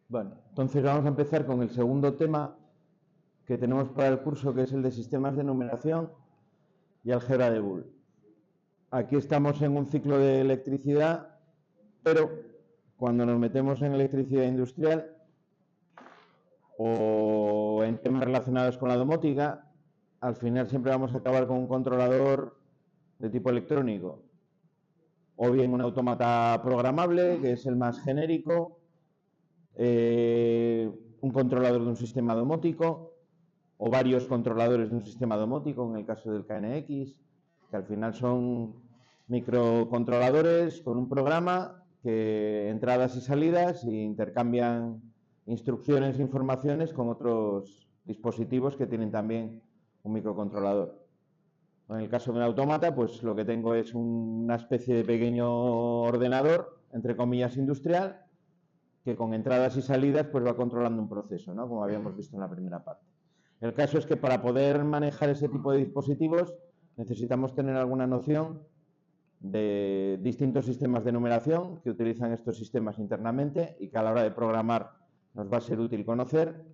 Bueno, entonces vamos a empezar con el segundo tema que tenemos para el curso, que es el de sistemas de numeración y álgebra de Boole. Aquí estamos en un ciclo de electricidad, pero cuando nos metemos en electricidad industrial o en temas relacionados con la domótica, al final siempre vamos a acabar con un controlador de tipo electrónico, o bien un autómata programable, que es el más genérico, un controlador de un sistema domótico, o varios controladores de un sistema domótico, en el caso del KNX, que al final son microcontroladores con un programa que entradas y salidas e intercambian instrucciones e informaciones con otros dispositivos que tienen también un microcontrolador. En el caso de un autómata, pues lo que tengo es una especie de pequeño ordenador, entre comillas, industrial, que con entradas y salidas pues va controlando un proceso, ¿no? Como habíamos visto en la primera parte. El caso es que para poder manejar ese tipo de dispositivos necesitamos tener alguna noción de distintos sistemas de numeración que utilizan estos sistemas internamente y que a la hora de programar nos va a ser útil conocer,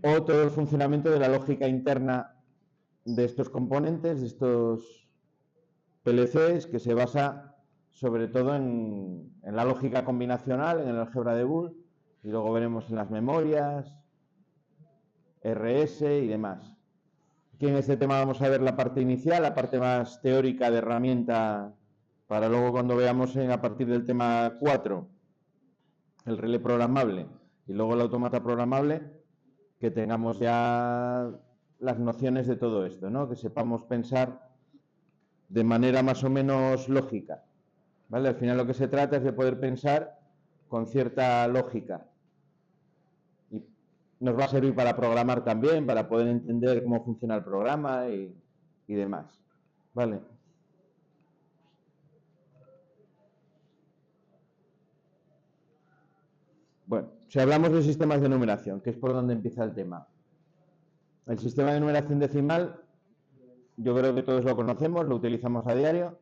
o todo el funcionamiento de la lógica interna de estos componentes, de estos PLCs, que se basa sobre todo en la lógica combinacional, en el álgebra de Boole, y luego veremos en las memorias, RS y demás. Aquí en este tema vamos a ver la parte inicial, la parte más teórica de herramienta, para luego cuando veamos a partir del tema 4, el relé programable y luego el autómata programable, que tengamos ya las nociones de todo esto, ¿no? Que sepamos pensar de manera más o menos lógica, ¿vale? Al final lo que se trata es de poder pensar con cierta lógica. Y nos va a servir para programar también, para poder entender cómo funciona el programa y demás, ¿vale? Bueno, si hablamos de sistemas de numeración, que es por donde empieza el tema. El sistema de numeración decimal, yo creo que todos lo conocemos, lo utilizamos a diario,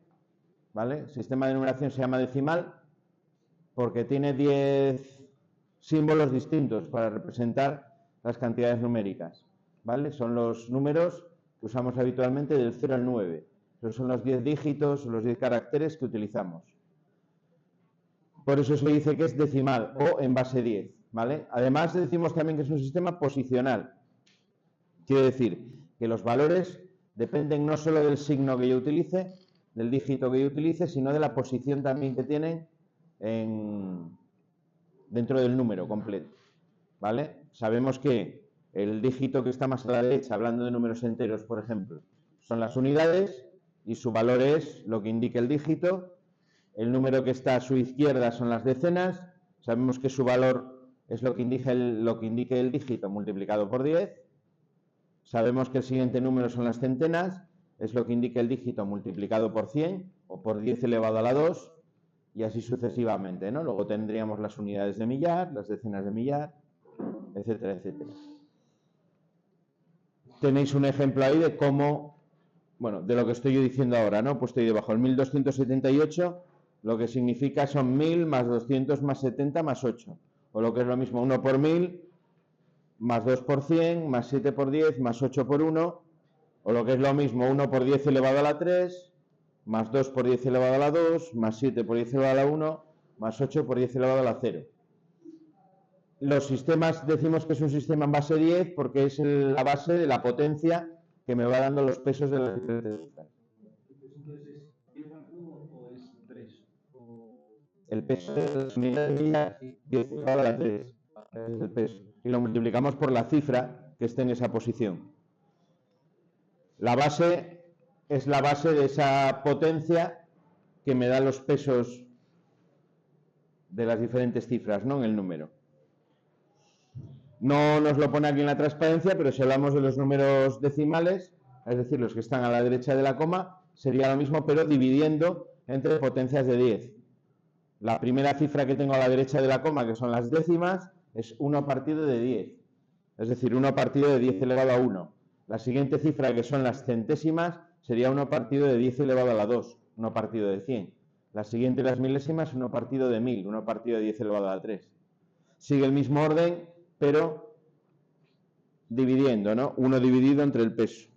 ¿vale? El sistema de numeración se llama decimal porque tiene 10 símbolos distintos para representar las cantidades numéricas, ¿vale? Son los números que usamos habitualmente del 0 al 9. Esos son los 10 dígitos, los 10 caracteres que utilizamos. Por eso se dice que es decimal o en base 10, ¿vale? Además decimos también que es un sistema posicional. Quiere decir que los valores dependen no solo del signo que yo utilice, del dígito que yo utilice, sino de la posición también que tienen dentro del número completo, ¿vale? Sabemos que el dígito que está más a la derecha, hablando de números enteros, por ejemplo, son las unidades y su valor es lo que indica el dígito. El número que está a su izquierda son las decenas. Sabemos que su valor es lo que indique el dígito multiplicado por 10. Sabemos que el siguiente número son las centenas, es lo que indica el dígito multiplicado por 100 o por 10 elevado a la 2 y así sucesivamente, ¿no? Luego tendríamos las unidades de millar, las decenas de millar, etcétera, etcétera. Tenéis un ejemplo ahí de cómo, bueno, de lo que estoy yo diciendo ahora, ¿no? Pues estoy debajo, el 1278, lo que significa son 1000 más 200 más 70 más 8, o lo que es lo mismo, 1 por 1000 más 2 por 100, más 7 por 10, más 8 por 1, o lo que es lo mismo, 1 por 10 elevado a la 3, más 2 por 10 elevado a la 2, más 7 por 10 elevado a la 1, más 8 por 10 elevado a la 0. Los sistemas decimos que es un sistema en base 10 porque es la base de la potencia que me va dando los pesos de las diferentes cifras. Entonces, ¿es 10 al cubo o es 3? El peso de las unidades de millas, 10 elevado a la 3, es el peso. Y lo multiplicamos por la cifra que esté en esa posición. La base es la base de esa potencia que me da los pesos de las diferentes cifras, ¿no? En el número. No nos lo pone aquí en la transparencia, pero si hablamos de los números decimales, es decir, los que están a la derecha de la coma, sería lo mismo, pero dividiendo entre potencias de 10. La primera cifra que tengo a la derecha de la coma, que son las décimas, es 1 partido de 10. Es decir, 1 partido de 10 elevado a 1. La siguiente cifra, que son las centésimas, sería 1 partido de 10 elevado a la 2, 1 partido de 100. La siguiente, las milésimas, 1 partido de 1000, 1 partido de 10 elevado a la 3. sigue el mismo orden, pero dividiendo, ¿no? 1 dividido entre el peso.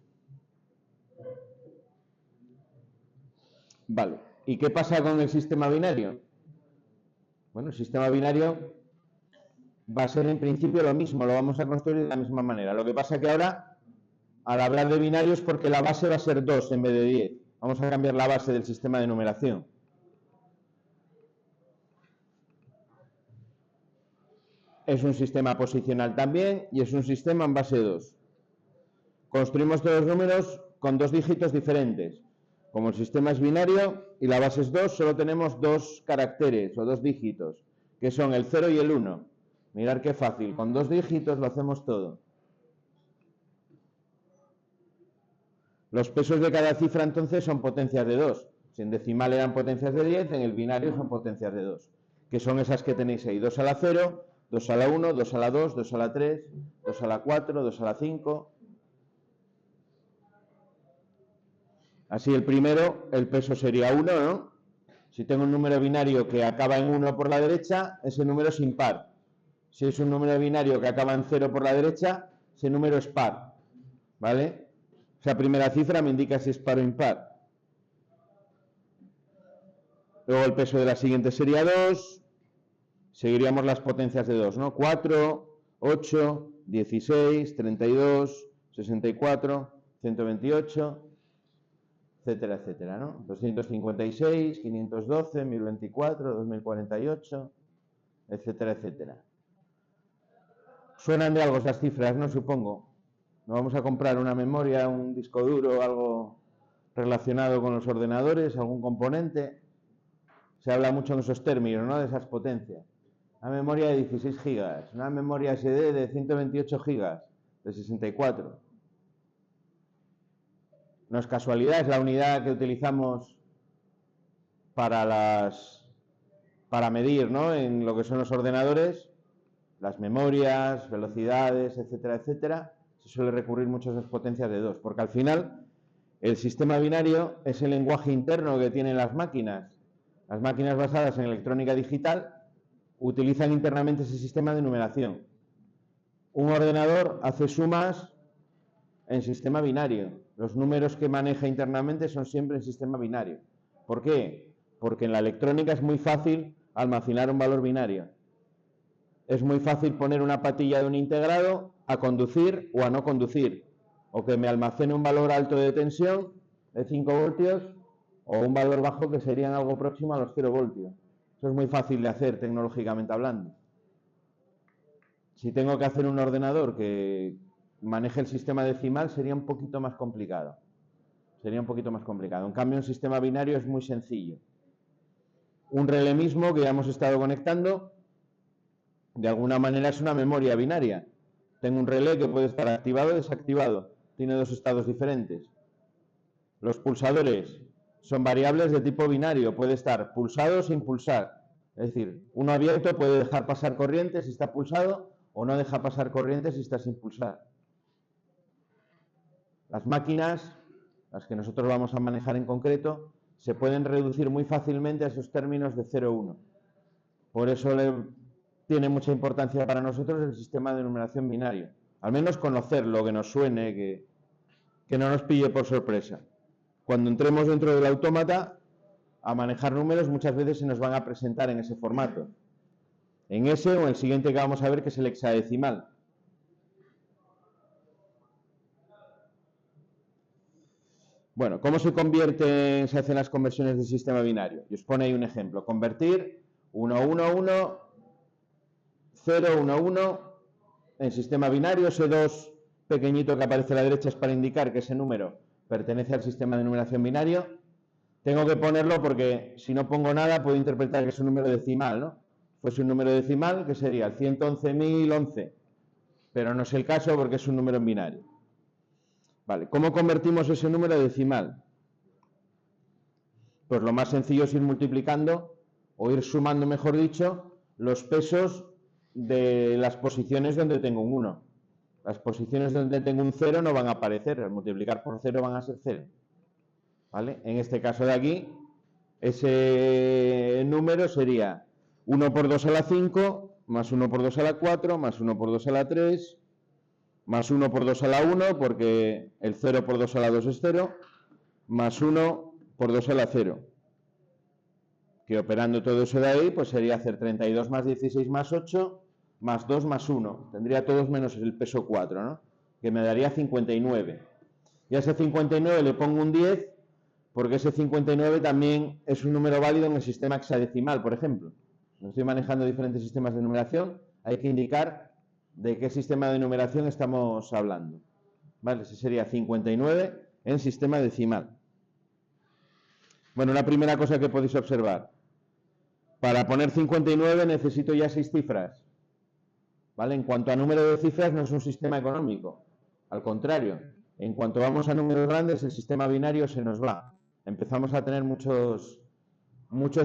Vale. ¿Y qué pasa con el sistema binario? Bueno, el sistema binario va a ser en principio lo mismo, lo vamos a construir de la misma manera. Lo que pasa que ahora, al hablar de binarios, porque la base va a ser 2 en vez de 10. Vamos a cambiar la base del sistema de numeración. Es un sistema posicional también y es un sistema en base 2. Construimos todos los números con 2 dígitos diferentes. Como el sistema es binario y la base es 2, solo tenemos 2 caracteres o 2 dígitos, que son el 0 y el 1. Mirad qué fácil, con 2 dígitos lo hacemos todo. Los pesos de cada cifra entonces son potencias de 2. Si en decimal eran potencias de 10, en el binario son potencias de 2. Que son esas que tenéis ahí, 2 a la 0, 2 a la 1, 2 a la 2, 2 a la 3, 2 a la 4, 2 a la 5. Así el primero, el peso sería 1, ¿no? Si tengo un número binario que acaba en 1 por la derecha, ese número es impar. Si es un número binario que acaba en 0 por la derecha, ese número es par. ¿Vale? Esa primera cifra me indica si es par o impar. Luego el peso de la siguiente sería 2. Seguiríamos las potencias de 2, ¿no? 4, 8, 16, 32, 64, 128, etcétera, etcétera, ¿no? 256, 512, 1024, 2048, etcétera, etcétera. Suenan de algo esas cifras, ¿no? Supongo. Nos vamos a comprar una memoria, un disco duro, algo relacionado con los ordenadores, algún componente. Se habla mucho en esos términos, ¿no? De esas potencias. Una memoria de 16 gigas, una memoria SD de 128 gigas, de 64. No es casualidad, es la unidad que utilizamos para medir, ¿no? En lo que son los ordenadores, las memorias, velocidades, etcétera, etcétera. Se suele recurrir mucho a esas potencias de 2, porque al final el sistema binario es el lenguaje interno que tienen las máquinas. Las máquinas basadas en electrónica digital utilizan internamente ese sistema de numeración. Un ordenador hace sumas en sistema binario. Los números que maneja internamente son siempre en sistema binario. ¿Por qué? Porque en la electrónica es muy fácil almacenar un valor binario. Es muy fácil poner una patilla de un integrado a conducir o a no conducir. O que me almacene un valor alto de tensión de 5 voltios o un valor bajo que serían algo próximo a los 0 voltios. Eso es muy fácil de hacer tecnológicamente hablando. Si tengo que hacer un ordenador que maneje el sistema decimal, sería un poquito más complicado. En cambio, un sistema binario es muy sencillo. Un relé mismo que ya hemos estado conectando, de alguna manera es una memoria binaria. Tengo un relé que puede estar activado o desactivado. Tiene 2 estados diferentes. Los pulsadores son variables de tipo binario. Puede estar pulsado o sin pulsar. Es decir, uno abierto puede dejar pasar corriente si está pulsado o no deja pasar corriente si está sin pulsar. Las máquinas, las que nosotros vamos a manejar en concreto, se pueden reducir muy fácilmente a esos términos de 0-1. Por eso tiene mucha importancia para nosotros el sistema de numeración binario. Al menos conocerlo, que nos suene, que no nos pille por sorpresa. Cuando entremos dentro del autómata a manejar números, muchas veces se nos van a presentar en ese formato. En ese o en el siguiente que vamos a ver, que es el hexadecimal. Bueno, ¿cómo se hacen las conversiones del sistema binario? Y os pone ahí un ejemplo. Convertir 1, 1, 1, 0, 1, 1 en sistema binario. Ese 2 pequeñito que aparece a la derecha es para indicar que ese número pertenece al sistema de numeración binario. Tengo que ponerlo porque si no pongo nada puedo interpretar que es un número decimal, ¿no? Fuese un número decimal, que sería el 111.011. Pero no es el caso porque es un número en binario. Vale, ¿cómo convertimos ese número a decimal? Pues lo más sencillo es ir multiplicando, o ir sumando, mejor dicho, los pesos de las posiciones donde tengo un 1. Las posiciones donde tengo un 0 no van a aparecer, al multiplicar por 0 van a ser 0. ¿Vale? En este caso de aquí, ese número sería 1 por 2 a la 5 más 1 por 2 a la 4, más 1 por 2 a la 3, más 1 por 2 a la 1, porque el 0 por 2 a la 2 es 0, más 1 por 2 a la 0. Que operando todo eso de ahí, pues sería hacer 32 más 16 más 8, más 2 más 1. Tendría todos menos el peso 4, ¿no? Que me daría 59. Y a ese 59 le pongo un 10, porque ese 59 también es un número válido en el sistema hexadecimal, por ejemplo. No estoy manejando diferentes sistemas de numeración, hay que indicar de qué sistema de numeración estamos hablando. ¿Vale? Ese sería 59 en sistema decimal. Bueno, la primera cosa que podéis observar. Para poner 59 necesito ya 6 cifras. ¿Vale? En cuanto a número de cifras no es un sistema económico. Al contrario, en cuanto vamos a números grandes el sistema binario se nos va. Empezamos a tener muchos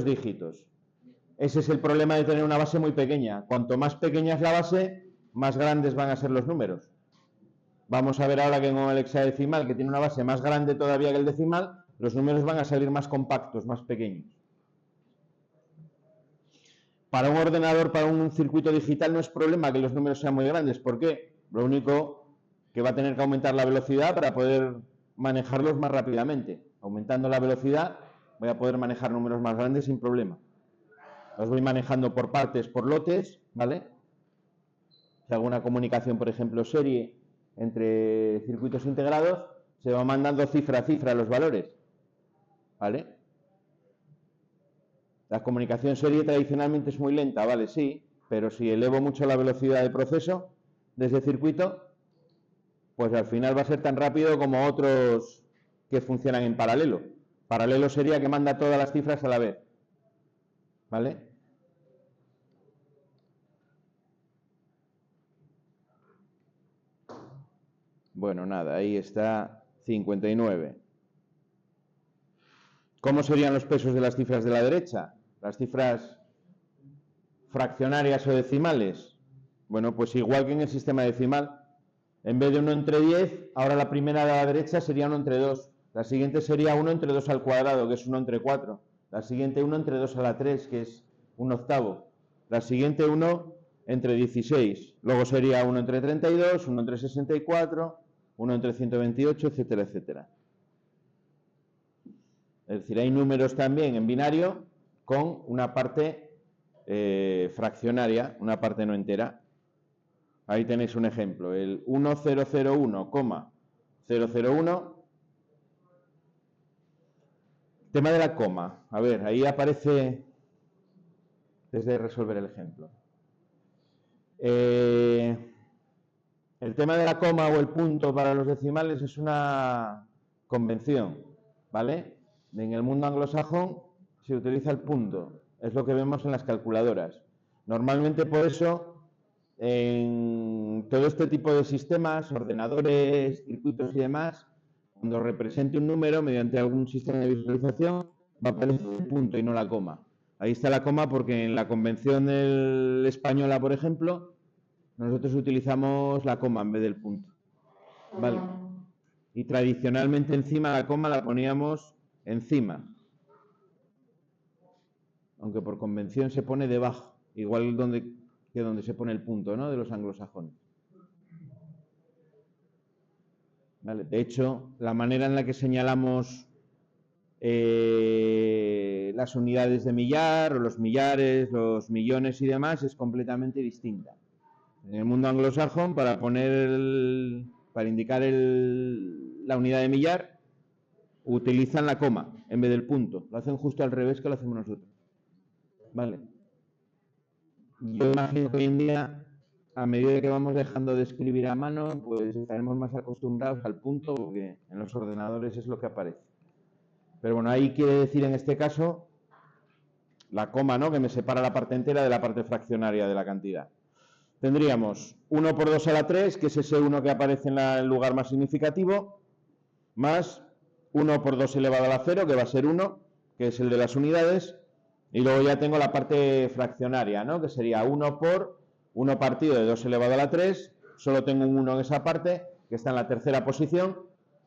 dígitos. Ese es el problema de tener una base muy pequeña. Cuanto más pequeña es la base, más grandes van a ser los números. Vamos a ver ahora que con el hexadecimal, que tiene una base más grande todavía que el decimal, los números van a salir más compactos, más pequeños. Para un ordenador, para un circuito digital, no es problema que los números sean muy grandes. ¿Por qué? Lo único que va a tener que aumentar la velocidad para poder manejarlos más rápidamente. Aumentando la velocidad voy a poder manejar números más grandes sin problema. Los voy manejando por partes, por lotes, ¿vale? Si hago una comunicación, por ejemplo, serie entre circuitos integrados, se va mandando cifra a cifra los valores, ¿vale? La comunicación serie tradicionalmente es muy lenta, ¿vale? Sí, pero si elevo mucho la velocidad de proceso de ese circuito, pues al final va a ser tan rápido como otros que funcionan en paralelo. Paralelo sería que manda todas las cifras a la vez, ¿vale? Bueno, nada, ahí está 59. ¿Cómo serían los pesos de las cifras de la derecha? Las cifras fraccionarias o decimales. Bueno, pues igual que en el sistema decimal, en vez de 1 entre 10, ahora la primera de la derecha sería 1 entre 2. La siguiente sería 1 entre 2 al cuadrado, que es 1 entre 4. La siguiente 1 entre 2 a la 3, que es 1 octavo. La siguiente 1 entre 16. Luego sería 1 entre 32, 1 entre 64, 1 entre 128, etcétera, etcétera. Es decir, hay números también en binario con una parte fraccionaria, una parte no entera. Ahí tenéis un ejemplo, el 1001,001. Tema de la coma. A ver, ahí aparece desde resolver el ejemplo. El tema de la coma o el punto para los decimales es una convención, ¿vale? En el mundo anglosajón se utiliza el punto, es lo que vemos en las calculadoras. Normalmente por eso en todo este tipo de sistemas, ordenadores, circuitos y demás, cuando represente un número mediante algún sistema de visualización va a aparecer el punto y no la coma. Ahí está la coma porque en la convención española, por ejemplo, nosotros utilizamos la coma en vez del punto. ¿Vale? Y tradicionalmente encima la coma la poníamos encima. Aunque por convención se pone debajo, igual que donde se pone el punto, ¿no? De los anglosajones. ¿Vale? De hecho, la manera en la que señalamos las unidades de millar, o los millares, los millones y demás, es completamente distinta. En el mundo anglosajón, para indicar la unidad de millar, utilizan la coma en vez del punto. Lo hacen justo al revés que lo hacemos nosotros. ¿Vale? Yo imagino que hoy en día, a medida que vamos dejando de escribir a mano, pues estaremos más acostumbrados al punto, porque en los ordenadores es lo que aparece. Pero bueno, ahí quiere decir en este caso la coma, ¿no? Que me separa la parte entera de la parte fraccionaria de la cantidad. Tendríamos 1 por 2 a la 3, que es ese 1 que aparece en el lugar más significativo, más 1 por 2 elevado a la 0, que va a ser 1, que es el de las unidades, y luego ya tengo la parte fraccionaria, ¿no? Que sería 1 por 1 partido de 2 elevado a la 3, solo tengo un 1 en esa parte, que está en la tercera posición,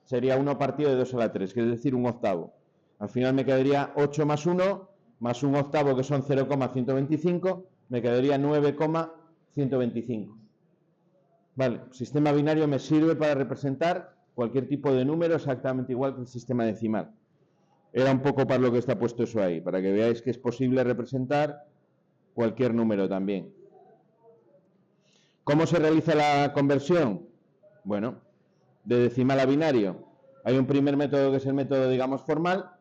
sería 1 partido de 2 a la 3, que es decir, un octavo. Al final me quedaría 8 más 1, más un octavo, que son 0,125, me quedaría 9,125. Vale, el sistema binario me sirve para representar cualquier tipo de número exactamente igual que el sistema decimal. Era un poco para lo que está puesto eso ahí, para que veáis que es posible representar cualquier número también. ¿Cómo se realiza la conversión? Bueno, de decimal a binario. Hay un primer método que es el método, digamos, formal,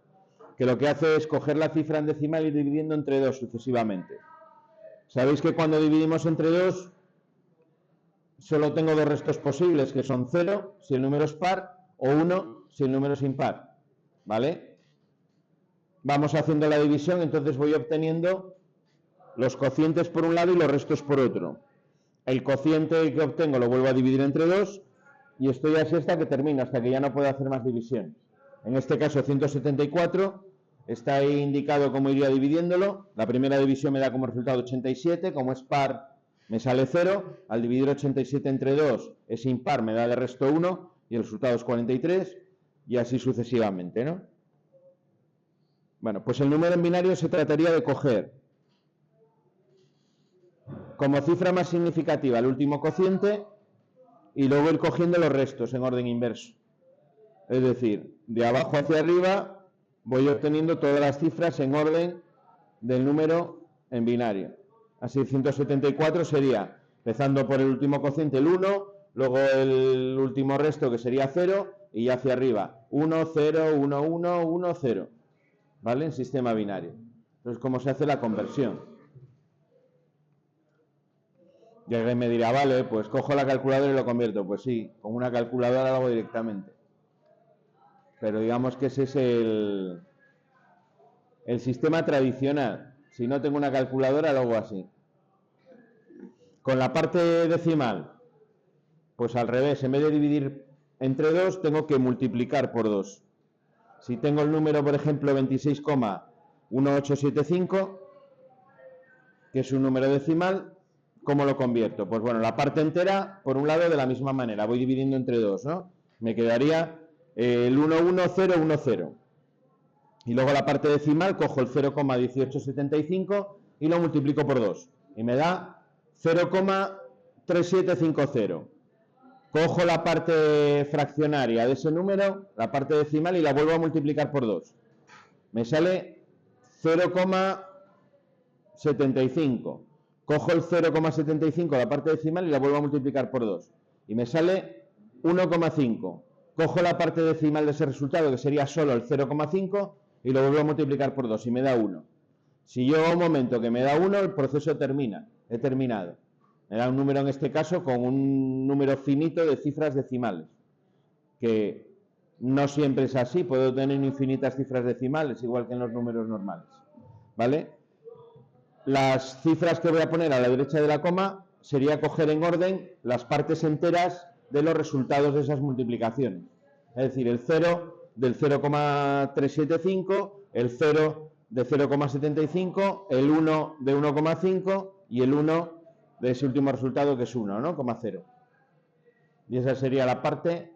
que lo que hace es coger la cifra en decimal y ir dividiendo entre 2 sucesivamente. Sabéis que cuando dividimos entre 2, solo tengo dos restos posibles, que son 0 si el número es par o 1 si el número es impar. ¿Vale? Vamos haciendo la división, entonces voy obteniendo los cocientes por un lado y los restos por otro. El cociente que obtengo lo vuelvo a dividir entre 2 y estoy así hasta que termino, hasta que ya no puedo hacer más división. En este caso 174, está ahí indicado cómo iría dividiéndolo. La primera división me da como resultado 87, como es par me sale 0. Al dividir 87 entre 2 es impar, me da de resto 1 y el resultado es 43 y así sucesivamente, ¿no? Bueno, pues el número en binario se trataría de coger como cifra más significativa el último cociente y luego ir cogiendo los restos en orden inverso. Es decir, de abajo hacia arriba voy obteniendo todas las cifras en orden del número en binario. Así 174 sería, empezando por el último cociente, el 1, luego el último resto que sería 0 y hacia arriba 1, 0, 1, 1, 1, 0. ¿Vale? En sistema binario. Entonces, ¿cómo se hace la conversión? Y alguien me dirá, vale, pues cojo la calculadora y lo convierto. Pues sí, con una calculadora lo hago directamente. Pero digamos que ese es el sistema tradicional. Si no tengo una calculadora, lo hago así. Con la parte decimal, pues al revés, en vez de dividir entre 2, tengo que multiplicar por 2. Si tengo el número, por ejemplo, 26,1875, que es un número decimal, ¿cómo lo convierto? Pues bueno, la parte entera, por un lado, de la misma manera, voy dividiendo entre 2, ¿no? Me quedaría el 11010. Y luego la parte decimal, cojo el 0,1875 y lo multiplico por 2. Y me da 0,3750. Cojo la parte fraccionaria de ese número, la parte decimal, y la vuelvo a multiplicar por 2. Me sale 0,75. Cojo el 0,75, la parte decimal, y la vuelvo a multiplicar por 2. Y me sale 1,5. Cojo la parte decimal de ese resultado, que sería solo el 0,5, y lo vuelvo a multiplicar por 2, y me da 1. Si yo a un momento que me da 1, el proceso termina. He terminado. Me da un número, en este caso, con un número finito de cifras decimales. Que no siempre es así. Puedo tener infinitas cifras decimales, igual que en los números normales. ¿Vale? Las cifras que voy a poner a la derecha de la coma sería coger en orden las partes enteras de los resultados de esas multiplicaciones. Es decir, el 0 del 0,375, el 0 de 0,75, el 1 de 1,5 y el 1 de ese último resultado, que es 1, ¿no? 0,0. Y esa sería la parte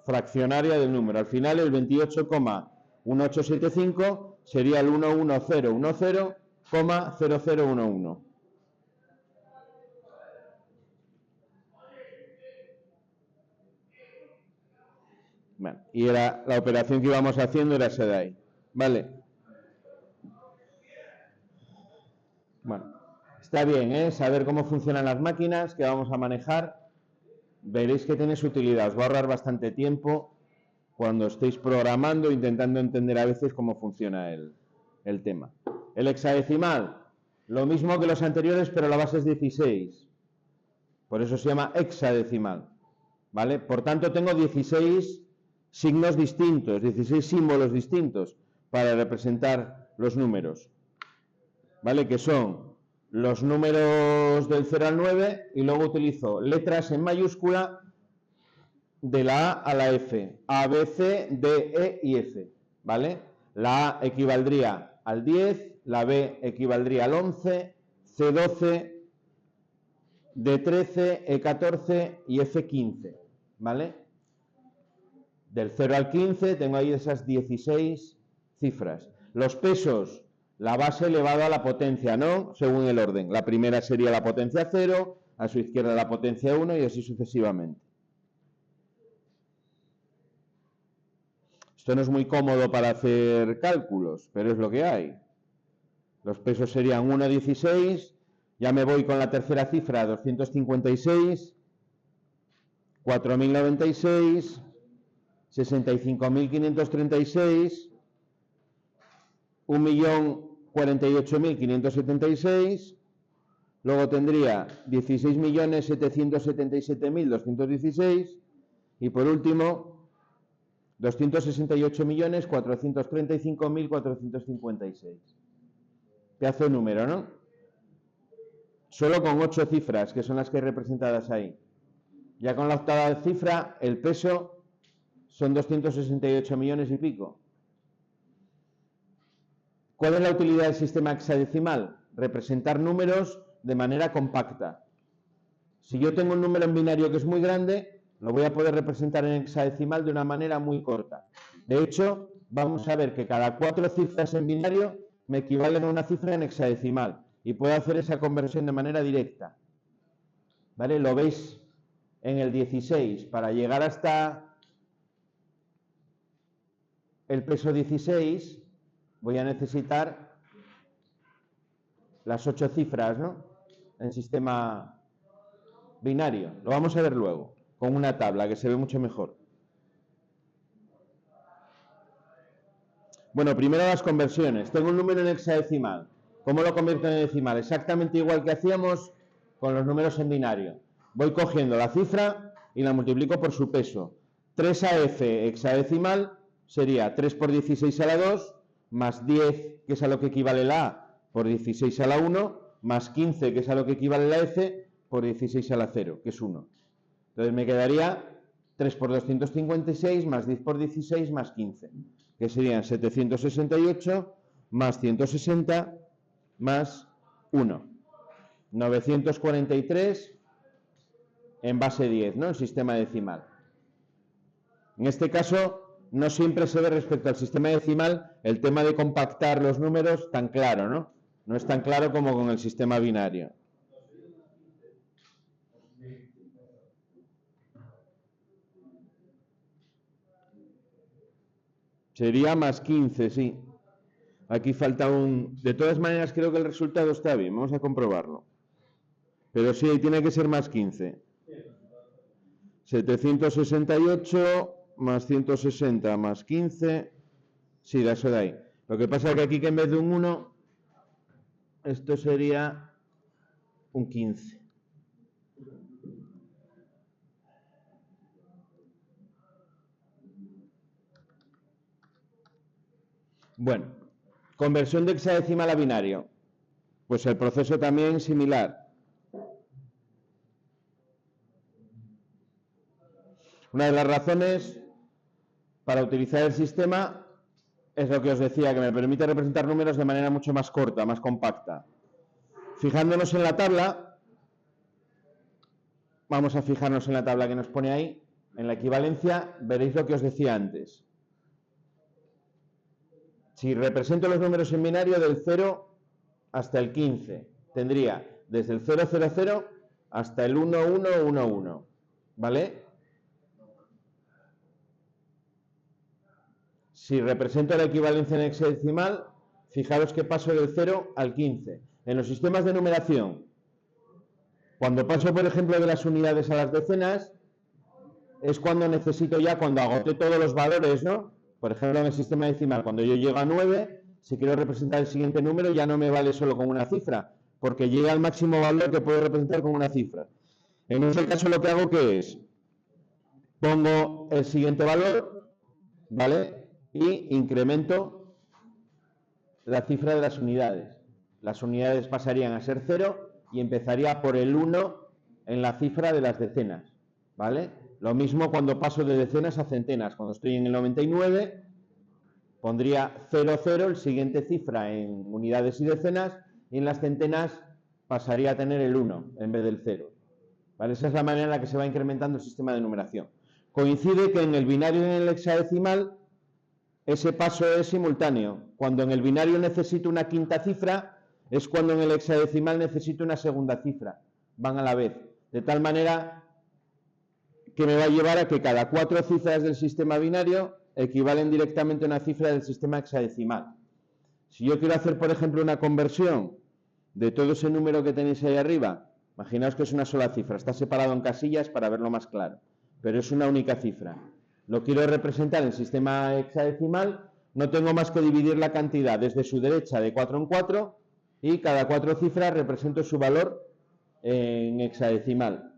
fraccionaria del número. Al final, el 28,1875 sería el 11010,0011. Bueno, y era la operación que íbamos haciendo, era esa de ahí. Vale. Bueno, está bien, ¿eh? Saber cómo funcionan las máquinas que vamos a manejar. Veréis que tiene su utilidad. Os va a ahorrar bastante tiempo cuando estéis programando, intentando entender a veces cómo funciona el tema. El hexadecimal, lo mismo que los anteriores, pero la base es 16. Por eso se llama hexadecimal. ¿Vale? Por tanto, tengo 16 signos distintos, 16 símbolos distintos para representar los números. ¿Vale? Que son los números del 0 al 9 y luego utilizo letras en mayúscula de la A a la F. A, B, C, D, E y F. ¿Vale? La A equivaldría al 10, la B equivaldría al 11, C12, D13, E14 y F15. ¿Vale? Del 0 al 15 tengo ahí esas 16 cifras. Los pesos la base elevado a la potencia, ¿no? Según el orden. La primera sería la potencia 0, a su izquierda la potencia 1 y así sucesivamente. Esto no es muy cómodo para hacer cálculos, pero es lo que hay. Los pesos serían 1,16, ya me voy con la tercera cifra, 256, 4.096, 65.536, 1.048.576, luego tendría 16.777.216 y por último 268.435.456. Pedazo de número, ¿no? Solo con 8 cifras, que son las que hay representadas ahí. Ya con la octava cifra, el peso son 268 millones y pico. ¿Cuál es la utilidad del sistema hexadecimal? Representar números de manera compacta. Si yo tengo un número en binario que es muy grande, lo voy a poder representar en hexadecimal de una manera muy corta. De hecho, vamos a ver que cada 4 cifras en binario me equivalen a una cifra en hexadecimal y puedo hacer esa conversión de manera directa. ¿Vale? Lo veis en el 16. Para llegar hasta el peso 16 voy a necesitar las 8 cifras, ¿no? En sistema binario. Lo vamos a ver luego, con una tabla que se ve mucho mejor. Bueno, primero las conversiones. Tengo un número en hexadecimal. ¿Cómo lo convierto en decimal? Exactamente igual que hacíamos con los números en binario. Voy cogiendo la cifra y la multiplico por su peso. 3AF hexadecimal sería 3 por 16 a la 2, más 10, que es a lo que equivale la A, por 16 a la 1, más 15, que es a lo que equivale la F, por 16 a la 0, que es 1. Entonces me quedaría 3 por 256, más 10 por 16, más 15, que serían 768, más 160, más 1. 943 en base 10, ¿no? El sistema decimal. En este caso, no siempre se ve respecto al sistema decimal el tema de compactar los números tan claro, ¿no? No es tan claro como con el sistema binario. Sería más 15, sí. Aquí falta un... De todas maneras, creo que el resultado está bien. Vamos a comprobarlo. Pero sí, tiene que ser más 15. 768 más 160 más 15. Sí, de eso de ahí. Lo que pasa es que aquí que en vez de un 1, esto sería un 15. Bueno, conversión de hexadecimal a binario. Pues el proceso también similar. Una de las razones para utilizar el sistema es lo que os decía, que me permite representar números de manera mucho más corta, más compacta. Fijándonos en la tabla, vamos a fijarnos en la tabla que nos pone ahí, en la equivalencia, veréis lo que os decía antes. Si represento los números en binario del 0 hasta el 15, tendría desde el 000 hasta el 1111, ¿vale? Si represento la equivalencia en hexadecimal, fijaros que paso del 0 al 15. En los sistemas de numeración, cuando paso, por ejemplo, de las unidades a las decenas, es cuando necesito ya, cuando agoté todos los valores, ¿no? Por ejemplo, en el sistema decimal, cuando yo llego a 9, si quiero representar el siguiente número, ya no me vale solo con una cifra, porque llega al máximo valor que puedo representar con una cifra. En ese caso, lo que hago que es, pongo el siguiente valor, ¿vale? Y incremento la cifra de las unidades. Las unidades pasarían a ser 0 y empezaría por el 1 en la cifra de las decenas, ¿vale? Lo mismo cuando paso de decenas a centenas. Cuando estoy en el 99, pondría 00, el siguiente cifra en unidades y decenas, y en las centenas pasaría a tener el 1 en vez del 0. ¿Vale? Esa es la manera en la que se va incrementando el sistema de numeración. Coincide que en el binario y en el hexadecimal ese paso es simultáneo. Cuando en el binario necesito una quinta cifra, es cuando en el hexadecimal necesito una segunda cifra. Van a la vez. De tal manera que me va a llevar a que cada 4 cifras del sistema binario equivalen directamente a una cifra del sistema hexadecimal. Si yo quiero hacer, por ejemplo, una conversión de todo ese número que tenéis ahí arriba, imaginaos que es una sola cifra, está separado en casillas para verlo más claro, pero es una única cifra. Lo quiero representar en sistema hexadecimal, no tengo más que dividir la cantidad desde su derecha de 4 en 4 y cada 4 cifras represento su valor en hexadecimal.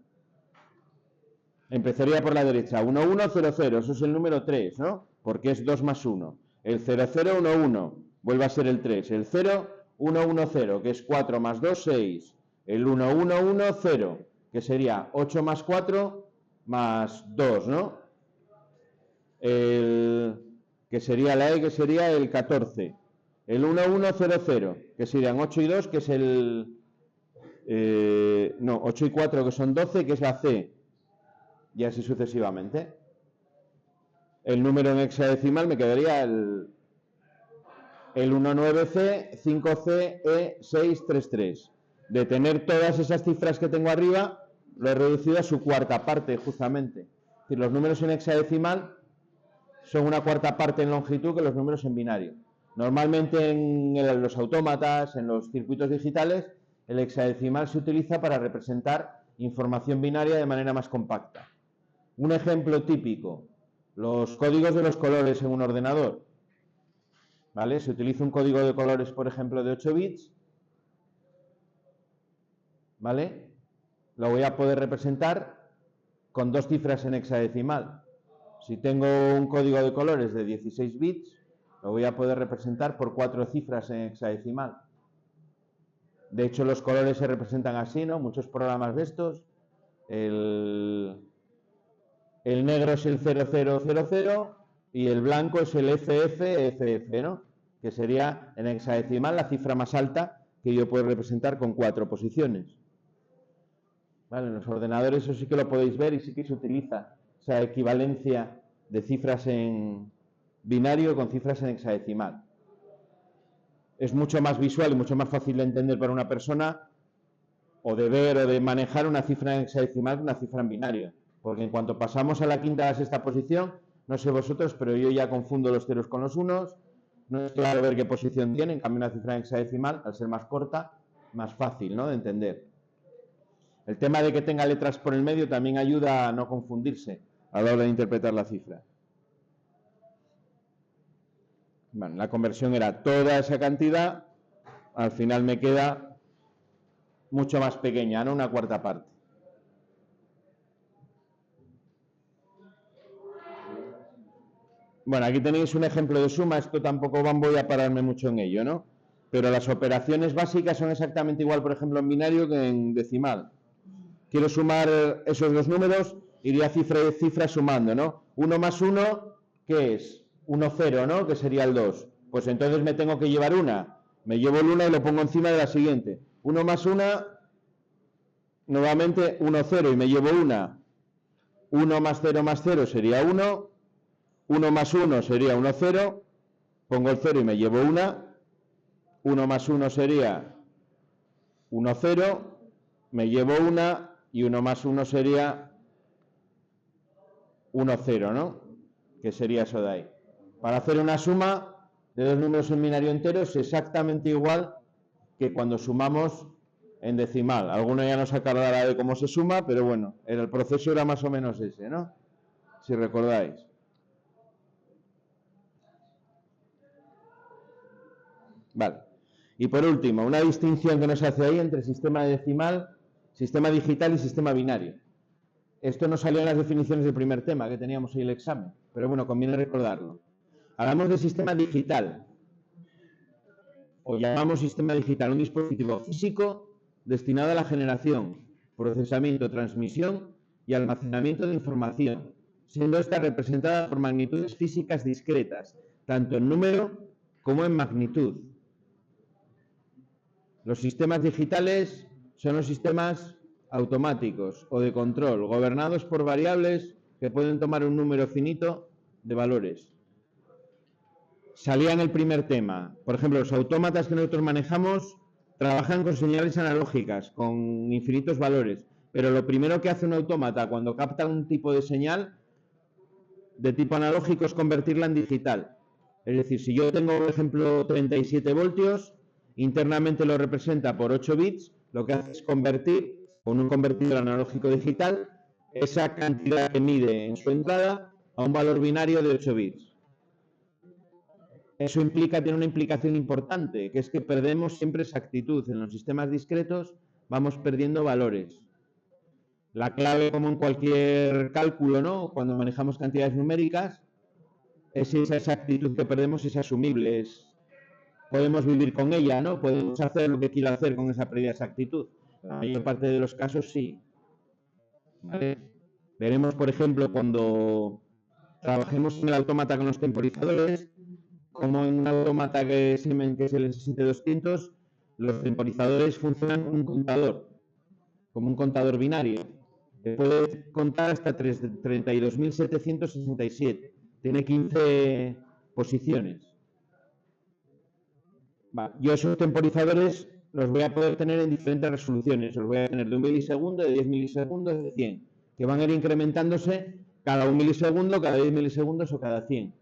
Empezaría por la derecha, 1, 1, 0, 0, eso es el número 3, ¿no? Porque es 2 más 1. El 0, 0, 1, 1, vuelve a ser el 3. El 0, 1, 1, 0, que es 4 más 2, 6. El 1, 1, 1, 0, que sería 8 más 4 más 2, ¿no? Que sería la E, que sería el 14. El 1, 1, 0, 0, que serían 8 y 2, que es el... 8 y 4, que son 12, que es la C. Y así sucesivamente. El número en hexadecimal me quedaría el 19C, 5C, E, 6, 3, 3. De tener todas esas cifras que tengo arriba, lo he reducido a su cuarta parte, justamente. Es decir, los números en hexadecimal son una cuarta parte en longitud que los números en binario. Normalmente en los autómatas, en los circuitos digitales, el hexadecimal se utiliza para representar información binaria de manera más compacta. Un ejemplo típico, los códigos de los colores en un ordenador. ¿Vale? Se utiliza un código de colores, por ejemplo, de 8 bits. ¿Vale? Lo voy a poder representar con 2 cifras en hexadecimal. Si tengo un código de colores de 16 bits, lo voy a poder representar por 4 cifras en hexadecimal. De hecho, los colores se representan así, ¿no? Muchos programas de estos. El negro es el 0000 y el blanco es el FF, ¿no? Que sería en hexadecimal la cifra más alta que yo puedo representar con 4 posiciones. ¿Vale? En los ordenadores eso sí que lo podéis ver y sí que se utiliza esa equivalencia de cifras en binario con cifras en hexadecimal. Es mucho más visual y mucho más fácil de entender para una persona o de ver o de manejar una cifra en hexadecimal que una cifra en binario. Porque en cuanto pasamos a la quinta a la sexta posición, no sé vosotros, pero yo ya confundo los ceros con los unos, no es claro ver qué posición tiene, en cambio una cifra en hexadecimal, al ser más corta, más fácil, ¿no?, de entender. El tema de que tenga letras por el medio también ayuda a no confundirse a la hora de interpretar la cifra. Bueno, la conversión era toda esa cantidad, al final me queda mucho más pequeña, ¿no?, una cuarta parte. Bueno, aquí tenéis un ejemplo de suma, esto tampoco voy a pararme mucho en ello, ¿no? Pero las operaciones básicas son exactamente igual, por ejemplo, en binario que en decimal. Quiero sumar esos dos números, iría cifra y cifra sumando, ¿no? 1 más 1, ¿qué es? 1, 0, ¿no? Que sería el 2. Pues entonces me tengo que llevar una. Me llevo el 1 y lo pongo encima de la siguiente. 1 más 1, nuevamente 1, 0 y me llevo una. 1 más 0 sería 1. 1 más 1 sería 1, 0. Pongo el 0 y me llevo una. 1 más 1 sería 1, 0. Me llevo una. Y 1 más 1 sería 1, 0, ¿no? Que sería eso de ahí. Para hacer una suma de dos números en binario entero es exactamente igual que cuando sumamos en decimal. Alguno ya no se acordará de cómo se suma, pero bueno, el proceso era más o menos ese, ¿no? Si recordáis. Vale. Y por último, una distinción que nos hace ahí entre sistema decimal, sistema digital y sistema binario. Esto no salió en las definiciones del primer tema que teníamos en el examen, pero bueno, conviene recordarlo. Hablamos de sistema digital, o llamamos sistema digital un dispositivo físico destinado a la generación, procesamiento, transmisión y almacenamiento de información, siendo esta representada por magnitudes físicas discretas, tanto en número como en magnitud. Los sistemas digitales son los sistemas automáticos o de control, gobernados por variables que pueden tomar un número finito de valores. salía en el primer tema. Por ejemplo, los autómatas que nosotros manejamos trabajan con señales analógicas, con infinitos valores. Pero lo primero que hace un autómata cuando capta un tipo de señal de tipo analógico es convertirla en digital. Es decir, si yo tengo, por ejemplo, 37 voltios, internamente lo representa por 8 bits, lo que hace es convertir, con un convertidor analógico digital, esa cantidad que mide en su entrada a un valor binario de 8 bits. Eso tiene una implicación importante, que es que perdemos siempre exactitud. En los sistemas discretos vamos perdiendo valores. La clave, como en cualquier cálculo, ¿no? Cuando manejamos cantidades numéricas, es esa exactitud que perdemos, es asumible. Podemos vivir con ella, ¿no? Podemos hacer lo que quiera hacer con esa pérdida de exactitud. La mayor parte de los casos sí. ¿Vale? Veremos, por ejemplo, cuando trabajemos en el autómata con los temporizadores, como en un autómata que es el S7200, los temporizadores funcionan como un contador binario, que puede contar hasta 32.767. Tiene 15 posiciones. Yo esos temporizadores los voy a poder tener en diferentes resoluciones. Los voy a tener de 1 milisegundo, de 10 milisegundos, de 100, que van a ir incrementándose cada 1 milisegundo, cada 10 milisegundos o cada 100.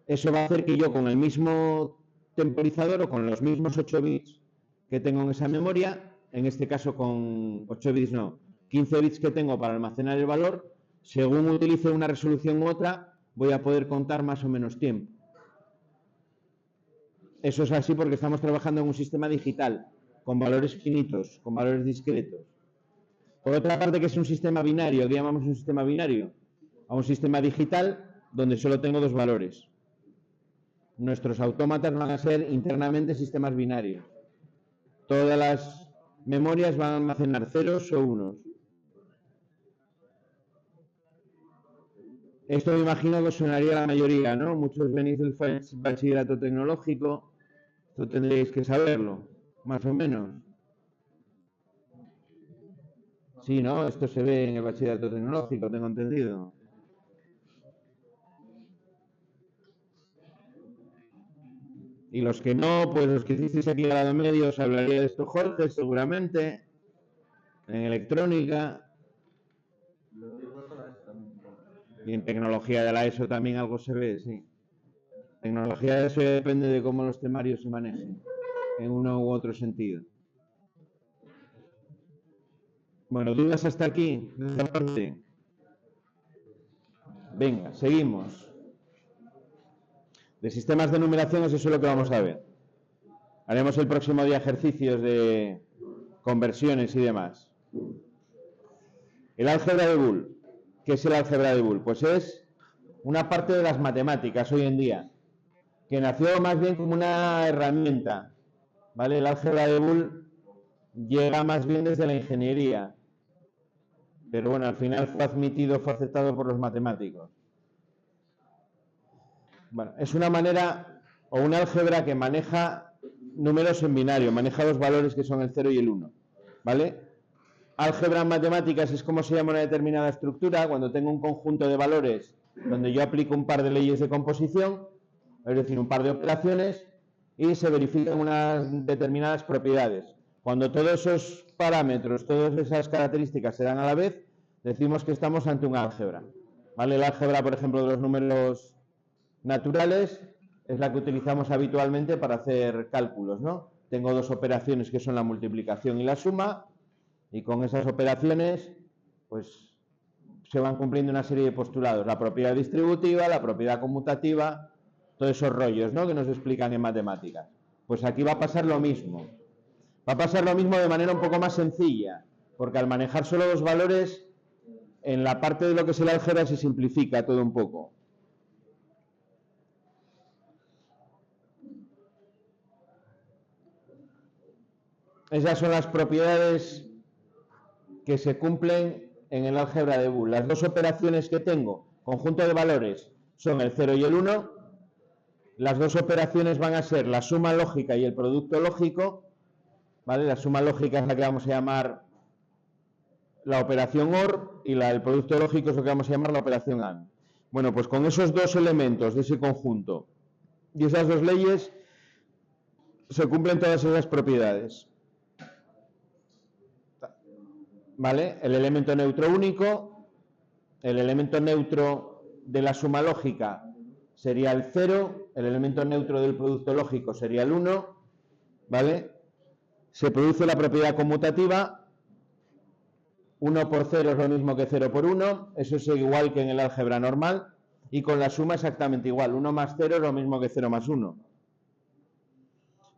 Eso va a hacer que yo con el mismo temporizador o con los mismos 8 bits que tengo en esa memoria, en este caso con 8 bits no, 15 bits que tengo para almacenar el valor, según utilice una resolución u otra, voy a poder contar más o menos tiempo. Eso es así porque estamos trabajando en un sistema digital, con valores finitos, con valores discretos. Por otra parte, que es un sistema binario, ¿qué llamamos un sistema binario? A un sistema digital donde solo tengo dos valores. Nuestros autómatas van a ser internamente sistemas binarios. Todas las memorias van a almacenar ceros o unos. Esto me imagino que os sonaría a la mayoría, ¿no? Muchos venís del bachillerato tecnológico, esto tendréis que saberlo, más o menos. Sí, ¿no? Esto se ve en el bachillerato tecnológico, tengo entendido. Y los que no, pues los que hicisteis aquí al lado medio, os hablaría de esto Jorge, seguramente, en electrónica. Y en tecnología de la ESO también algo se ve, sí. Tecnología de ESO depende de cómo los temarios se manejen, en uno u otro sentido. Bueno, ¿dudas hasta aquí? De esta parte. Venga, seguimos. De sistemas de numeración, eso es lo que vamos a ver. Haremos el próximo día ejercicios de conversiones y demás. El álgebra de Boole. ¿Qué es el álgebra de Boole? Pues es una parte de las matemáticas hoy en día, que nació más bien como una herramienta, ¿vale? El álgebra de Boole llega más bien desde la ingeniería, pero bueno, al final fue aceptado por los matemáticos. Bueno, es una manera o un álgebra que maneja números en binario, maneja los valores que son el 0 y el 1, ¿vale? Álgebra en matemáticas es como se llama una determinada estructura cuando tengo un conjunto de valores donde yo aplico un par de leyes de composición, es decir, un par de operaciones, y se verifican unas determinadas propiedades. Cuando todos esos parámetros, todas esas características se dan a la vez, decimos que estamos ante un álgebra, ¿vale? El álgebra, por ejemplo, de los números naturales es la que utilizamos habitualmente para hacer cálculos, ¿no? Tengo dos operaciones que son la multiplicación y la suma, y con esas operaciones, pues, se van cumpliendo una serie de postulados. La propiedad distributiva, la propiedad conmutativa, todos esos rollos, ¿no?, que nos explican en matemáticas. Pues aquí va a pasar lo mismo. Va a pasar lo mismo de manera un poco más sencilla, porque al manejar solo dos valores, en la parte de lo que es el álgebra se simplifica todo un poco. Esas son las propiedades que se cumplen en el álgebra de Boole. Las dos operaciones que tengo, conjunto de valores, son el 0 y el 1. Las dos operaciones van a ser la suma lógica y el producto lógico, ¿vale? La suma lógica es la que vamos a llamar la operación OR y el producto lógico es lo que vamos a llamar la operación AND. Bueno, pues con esos dos elementos de ese conjunto Y esas dos leyes se cumplen todas esas propiedades. ¿Vale? El elemento neutro único, el elemento neutro de la suma lógica sería el 0, el elemento neutro del producto lógico sería el 1, ¿vale? Se produce la propiedad conmutativa, 1 por 0 es lo mismo que 0 por 1, eso es igual que en el álgebra normal, y con la suma exactamente igual, 1 más 0 es lo mismo que 0 más 1.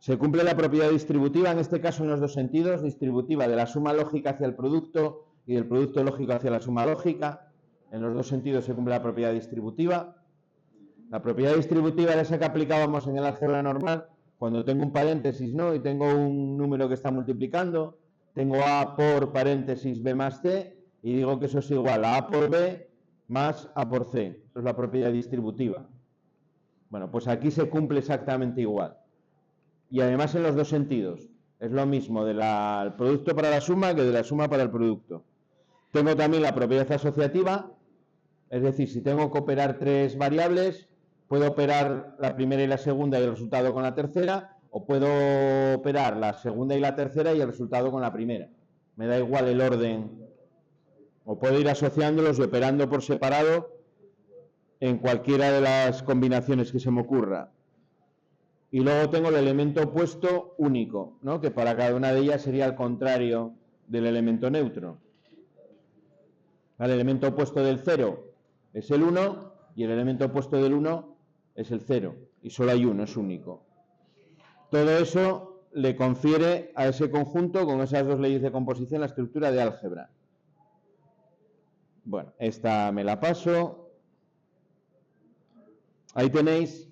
Se cumple la propiedad distributiva, en este caso en los dos sentidos, distributiva de la suma lógica hacia el producto y del producto lógico hacia la suma lógica. En los dos sentidos se cumple la propiedad distributiva. La propiedad distributiva era esa que aplicábamos en el álgebra normal, cuando tengo un paréntesis, ¿no? Y tengo un número que está multiplicando, tengo A por paréntesis B más C, y digo que eso es igual a A por B más A por C. Eso es la propiedad distributiva. Bueno, pues aquí se cumple exactamente igual. Y además en los dos sentidos. Es lo mismo del producto para la suma que de la suma para el producto. Tengo también la propiedad asociativa, es decir, si tengo que operar tres variables, puedo operar la primera y la segunda y el resultado con la tercera, o puedo operar la segunda y la tercera y el resultado con la primera. Me da igual el orden. O puedo ir asociándolos y operando por separado en cualquiera de las combinaciones que se me ocurra. Y luego tengo el elemento opuesto único, ¿no? Que para cada una de ellas sería el contrario del elemento neutro. El elemento opuesto del 0 es el 1 y el elemento opuesto del 1 es el 0. Y solo hay uno, es único. Todo eso le confiere a ese conjunto, con esas dos leyes de composición, la estructura de álgebra. Bueno, esta me la paso. Ahí tenéis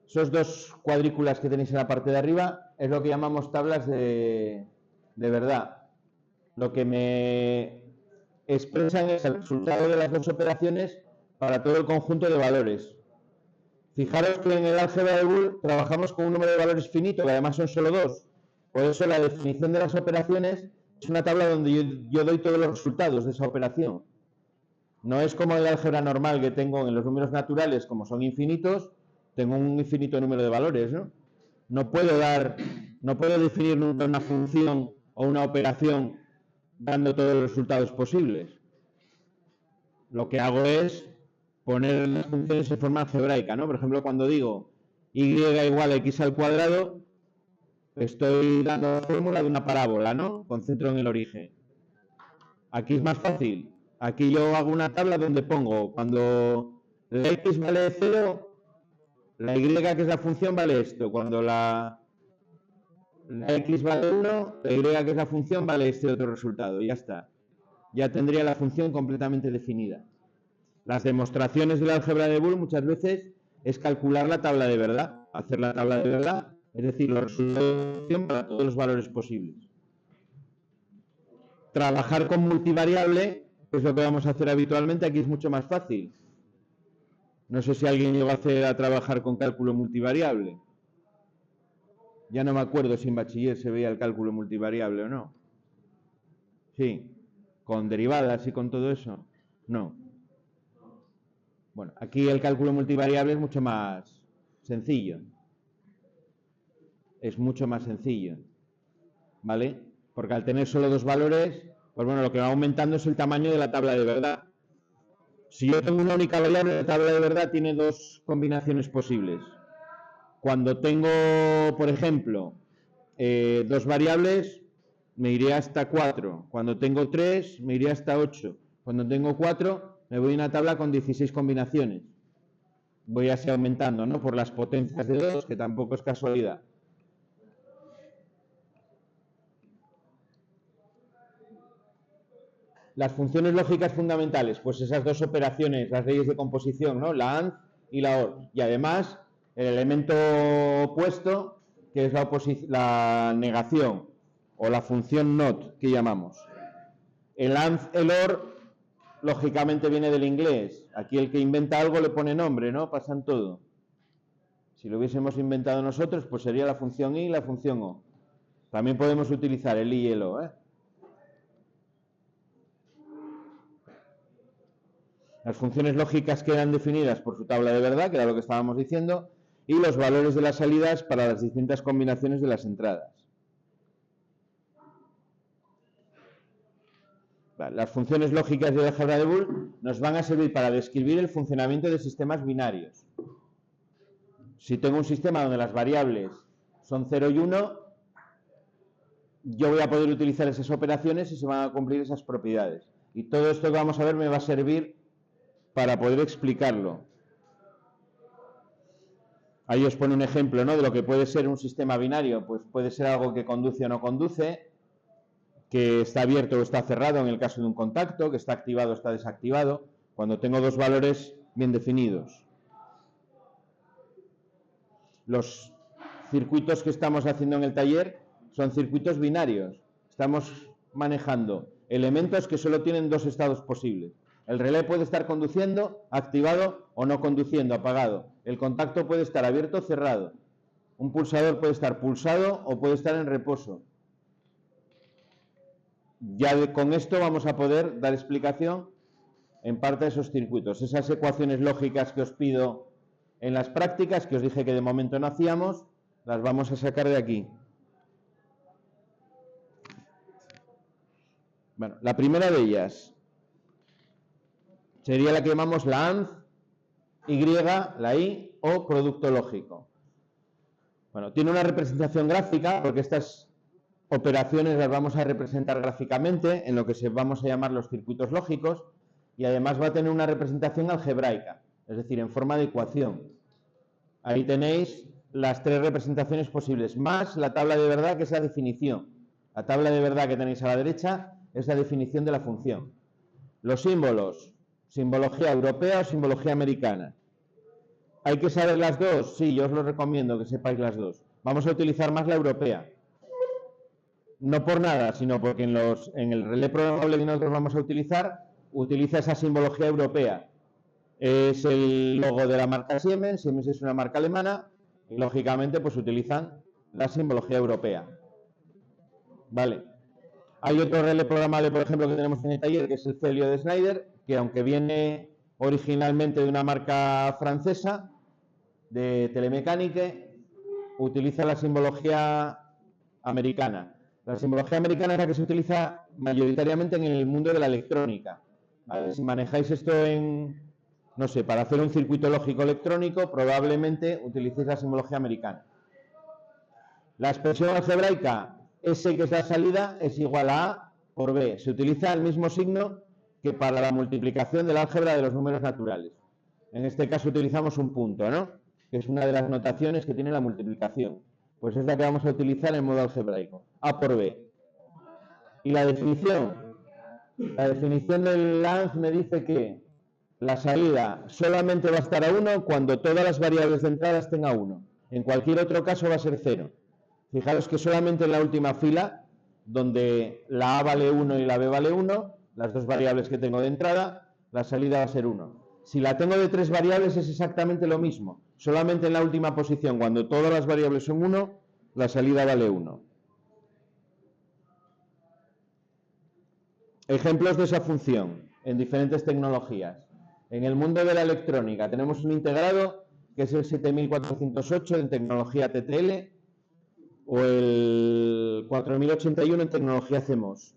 esos dos cuadrículas que tenéis en la parte de arriba, es lo que llamamos tablas de verdad. Lo que me expresan es el resultado de las dos operaciones para todo el conjunto de valores. Fijaros que en el álgebra de Boole trabajamos con un número de valores finito, que además son solo dos. Por eso la definición de las operaciones es una tabla donde yo doy todos los resultados de esa operación. No es como el álgebra normal que tengo en los números naturales, como son infinitos, tengo un infinito número de valores, ¿no? No puedo definir nunca una función o una operación dando todos los resultados posibles. Lo que hago es poner las funciones en forma algebraica, ¿no? Por ejemplo, cuando digo y igual a x al cuadrado, estoy dando la fórmula de una parábola, ¿no? Con centro en el origen. Aquí es más fácil. Aquí yo hago una tabla donde pongo, cuando la x vale 0, la y, que es la función, vale esto. Cuando la x vale 1, la y, que es la función, vale este otro resultado. Y ya está. Ya tendría la función completamente definida. Las demostraciones del álgebra de Boole muchas veces es calcular la tabla de verdad, hacer la tabla de verdad, es decir, los resultados de la función para todos los valores posibles. Trabajar con multivariable, que es lo que vamos a hacer habitualmente, aquí es mucho más fácil. No sé si alguien llegó a trabajar con cálculo multivariable. Ya no me acuerdo si en bachiller se veía el cálculo multivariable o no. Sí, con derivadas y con todo eso. No. Bueno, aquí el cálculo multivariable es mucho más sencillo. Es mucho más sencillo. ¿Vale? Porque al tener solo dos valores, pues bueno, lo que va aumentando es el tamaño de la tabla de verdad. Si yo tengo una única variable, la tabla de verdad tiene dos combinaciones posibles. Cuando tengo, por ejemplo, dos variables, me iré hasta 4. Cuando tengo 3, me iré hasta 8. Cuando tengo 4, me voy a una tabla con 16 combinaciones. Voy así aumentando, ¿no? Por las potencias de 2, que tampoco es casualidad. Las funciones lógicas fundamentales, pues esas dos operaciones, las leyes de composición, ¿no? La AND y la OR. Y además, el elemento opuesto, que es la negación, o la función NOT, que llamamos. El AND, el OR, lógicamente viene del inglés. Aquí el que inventa algo le pone nombre, ¿no? Pasan todo. Si lo hubiésemos inventado nosotros, pues sería la función I y la función O. También podemos utilizar el I y el O, ¿eh? Las funciones lógicas quedan definidas por su tabla de verdad, que era lo que estábamos diciendo, y los valores de las salidas para las distintas combinaciones de las entradas. Vale, las funciones lógicas de álgebra de Boole nos van a servir para describir el funcionamiento de sistemas binarios. Si tengo un sistema donde las variables son 0 y 1, yo voy a poder utilizar esas operaciones y se van a cumplir esas propiedades. Y todo esto que vamos a ver me va a servir para poder explicarlo. Ahí os pone un ejemplo, ¿no?, de lo que puede ser un sistema binario. Pues puede ser algo que conduce o no conduce, que está abierto o está cerrado en el caso de un contacto, que está activado o está desactivado, cuando tengo dos valores bien definidos. Los circuitos que estamos haciendo en el taller son circuitos binarios. Estamos manejando elementos que solo tienen dos estados posibles. El relé puede estar conduciendo, activado, o no conduciendo, apagado. El contacto puede estar abierto o cerrado. Un pulsador puede estar pulsado o puede estar en reposo. Ya con esto vamos a poder dar explicación en parte de esos circuitos. Esas ecuaciones lógicas que os pido en las prácticas, que os dije que de momento no hacíamos, las vamos a sacar de aquí. Bueno, la primera de ellas sería la que llamamos la AND, Y, la I o producto lógico. Bueno, tiene una representación gráfica porque estas operaciones las vamos a representar gráficamente en lo que vamos a llamar los circuitos lógicos, y además va a tener una representación algebraica, es decir, en forma de ecuación. Ahí tenéis las tres representaciones posibles, más la tabla de verdad, que es la definición. La tabla de verdad que tenéis a la derecha es la definición de la función. Los símbolos, simbología europea o simbología americana. ¿Hay que saber las dos? Sí, yo os lo recomiendo que sepáis las dos. Vamos a utilizar más la europea. No por nada, sino porque en el relé programable que nosotros vamos a utilizar, utiliza esa simbología europea. Es el logo de la marca Siemens. Siemens es una marca alemana y, lógicamente, pues utilizan la simbología europea. Vale. Hay otro relé programable, por ejemplo, que tenemos en el taller, que es el Celio de Schneider, que aunque viene originalmente de una marca francesa, de telemecánica, utiliza la simbología americana. La simbología americana es la que se utiliza mayoritariamente en el mundo de la electrónica. ¿Vale? Si manejáis esto no sé, para hacer un circuito lógico electrónico, probablemente utilicéis la simbología americana. La expresión algebraica, S, que es la salida, es igual a A por B. Se utiliza el mismo signo que para la multiplicación del álgebra de los números naturales. En este caso utilizamos un punto, ¿no?, que es una de las notaciones que tiene la multiplicación. Pues es la que vamos a utilizar en modo algebraico, A por B. Y la definición del AND me dice que la salida solamente va a estar a 1 cuando todas las variables de entrada estén a 1. En cualquier otro caso va a ser 0. Fijaros que solamente en la última fila, donde la A vale 1 y la B vale 1, las dos variables que tengo de entrada, la salida va a ser 1. Si la tengo de tres variables es exactamente lo mismo. Solamente en la última posición, cuando todas las variables son 1, la salida vale 1. Ejemplos de esa función en diferentes tecnologías. En el mundo de la electrónica tenemos un integrado que es el 7408 en tecnología TTL o el 4081 en tecnología CMOS.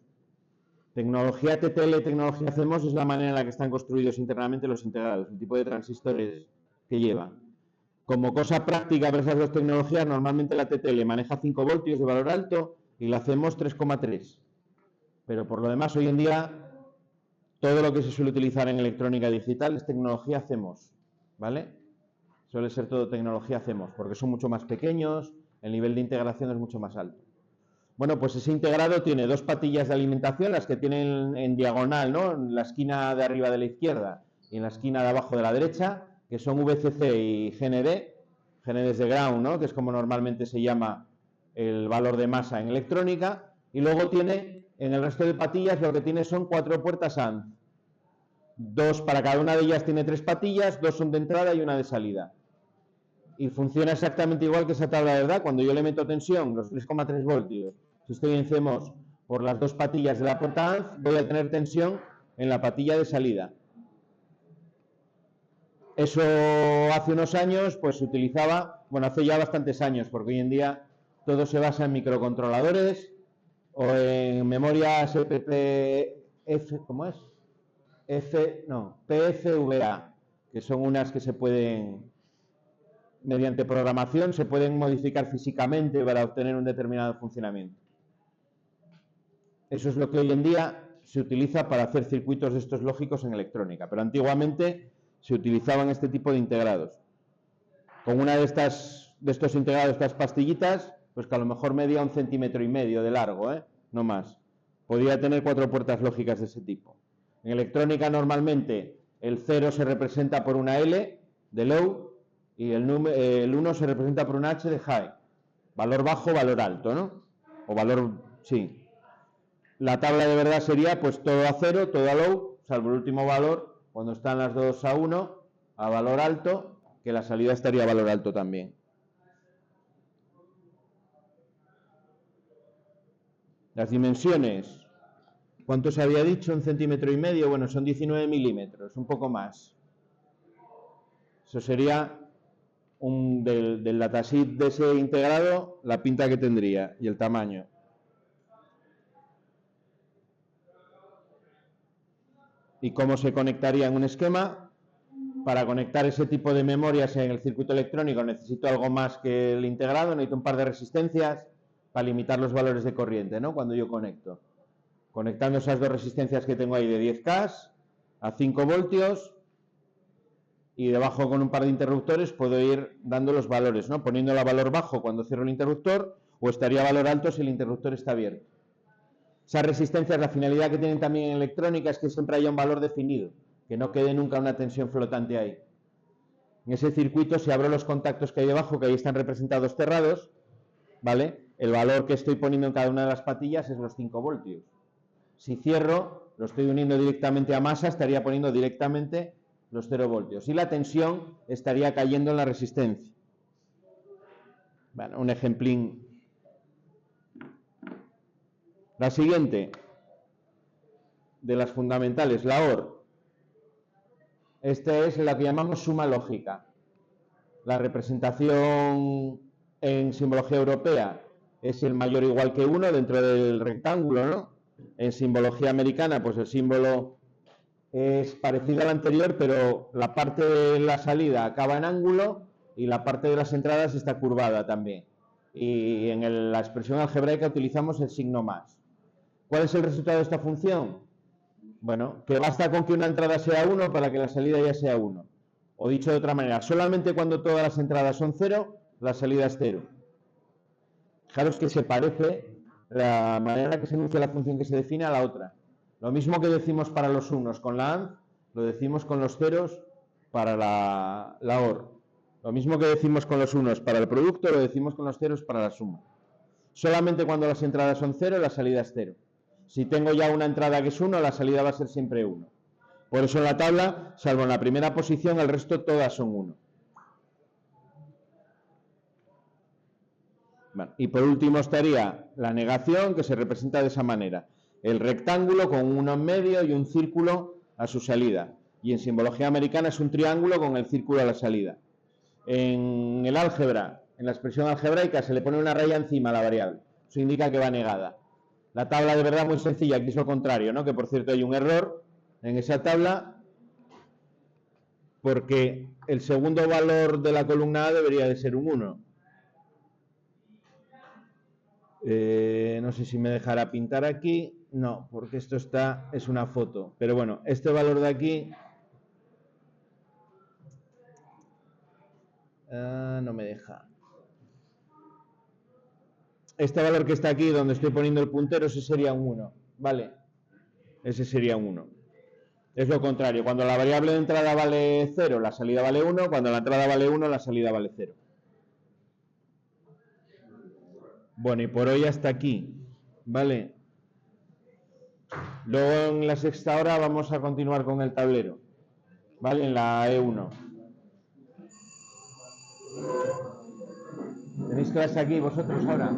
Tecnología TTL y tecnología CMOS es la manera en la que están construidos internamente los integrados, el tipo de transistores que llevan. Como cosa práctica para esas dos tecnologías, normalmente la TTL maneja 5 voltios de valor alto y la CMOS 3,3. Pero por lo demás, hoy en día, todo lo que se suele utilizar en electrónica digital es tecnología CMOS, ¿vale? Suele ser todo tecnología CMOS, porque son mucho más pequeños, el nivel de integración es mucho más alto. Bueno, pues ese integrado tiene dos patillas de alimentación, las que tienen en diagonal, ¿no?, en la esquina de arriba de la izquierda y en la esquina de abajo de la derecha, que son VCC y GND. GND es de ground, ¿no?, que es como normalmente se llama el valor de masa en electrónica. Y luego tiene, en el resto de patillas, lo que tiene son 4 puertas AND. 2 para cada una de ellas tiene 3 patillas, 2 son de entrada y una de salida. Y funciona exactamente igual que esa tabla de verdad. Cuando yo le meto tensión, los 3,3 voltios, si estoy en CMOS por las 2 patillas de la puerta AND, voy a tener tensión en la patilla de salida. Eso hace unos años pues se utilizaba bueno, hace ya bastantes años, porque hoy en día todo se basa en microcontroladores o en memorias ¿cómo es? PFVA, que son unas que se pueden, mediante programación, se pueden modificar físicamente para obtener un determinado funcionamiento. Eso es lo que hoy en día se utiliza para hacer circuitos de estos lógicos en electrónica, pero antiguamente se utilizaban este tipo de integrados. Con una de estos integrados, estas pastillitas, pues que a lo mejor medía 1,5 centímetros de largo, no más. Podría tener 4 puertas lógicas de ese tipo. En electrónica normalmente el 0 se representa por una L de low y el 1 se representa por una H de high. Valor bajo, valor alto, ¿no? O valor, sí. La tabla de verdad sería pues todo a 0, todo a low, salvo el último valor, cuando están las dos a 1, a valor alto, que la salida estaría a valor alto también. Las dimensiones. ¿Cuánto se había dicho? 1,5 centímetros. Bueno, son 19 milímetros, un poco más. Eso sería del datasheet de ese integrado, la pinta que tendría y el tamaño. ¿Y cómo se conectaría en un esquema? Para conectar ese tipo de memorias en el circuito electrónico necesito algo más que el integrado, necesito un par de resistencias para limitar los valores de corriente, ¿no? Cuando yo conecto. Conectando esas dos resistencias que tengo ahí de 10K a 5 voltios y debajo con un par de interruptores puedo ir dando los valores, ¿no? Poniéndolo a valor bajo cuando cierro el interruptor o estaría a valor alto si el interruptor está abierto. Esas resistencias, la finalidad que tienen también en electrónica es que siempre haya un valor definido, que no quede nunca una tensión flotante ahí. En ese circuito, si abro los contactos que hay debajo, que ahí están representados cerrados, ¿vale? El valor que estoy poniendo en cada una de las patillas es los 5 voltios. Si cierro, lo estoy uniendo directamente a masa, estaría poniendo directamente los 0 voltios. Y la tensión estaría cayendo en la resistencia. Bueno, un ejemplín. La siguiente, de las fundamentales, la OR. Esta es la que llamamos suma lógica. La representación en simbología europea es el mayor o igual que 1 dentro del rectángulo, ¿no? En simbología americana, pues el símbolo es parecido al anterior, pero la parte de la salida acaba en ángulo y la parte de las entradas está curvada también. Y en la expresión algebraica utilizamos el signo más. ¿Cuál es el resultado de esta función? Bueno, que basta con que una entrada sea 1 para que la salida ya sea 1. O dicho de otra manera, solamente cuando todas las entradas son 0, la salida es 0. Fijaros que se parece la manera en que se enuncia la función que se define a la otra. Lo mismo que decimos para los unos con la AND, lo decimos con los ceros para la OR. Lo mismo que decimos con los unos para el producto, lo decimos con los ceros para la suma. Solamente cuando las entradas son 0, la salida es 0. Si tengo ya una entrada que es 1, la salida va a ser siempre 1. Por eso en la tabla, salvo en la primera posición, el resto todas son 1. Bueno, y por último estaría la negación, que se representa de esa manera. El rectángulo con un 1 en medio y un círculo a su salida. Y en simbología americana es un triángulo con el círculo a la salida. En el álgebra, en la expresión algebraica, se le pone una raya encima a la variable. Eso indica que va negada. La tabla de verdad muy sencilla, aquí es lo contrario, ¿no? Que por cierto hay un error en esa tabla porque el segundo valor de la columna A debería de ser un 1. No sé si me dejará pintar aquí. No, porque esto es una foto. Pero bueno, este valor de aquí no me deja. Este valor que está aquí, donde estoy poniendo el puntero, ese sería un 1, ¿vale? Ese sería un 1. Es lo contrario, cuando la variable de entrada vale 0, la salida vale 1, cuando la entrada vale 1, la salida vale 0. Bueno, y por hoy hasta aquí, ¿vale? Luego en la sexta hora vamos a continuar con el tablero, ¿vale? En la E1. ¿Tenéis clase aquí vosotros ahora?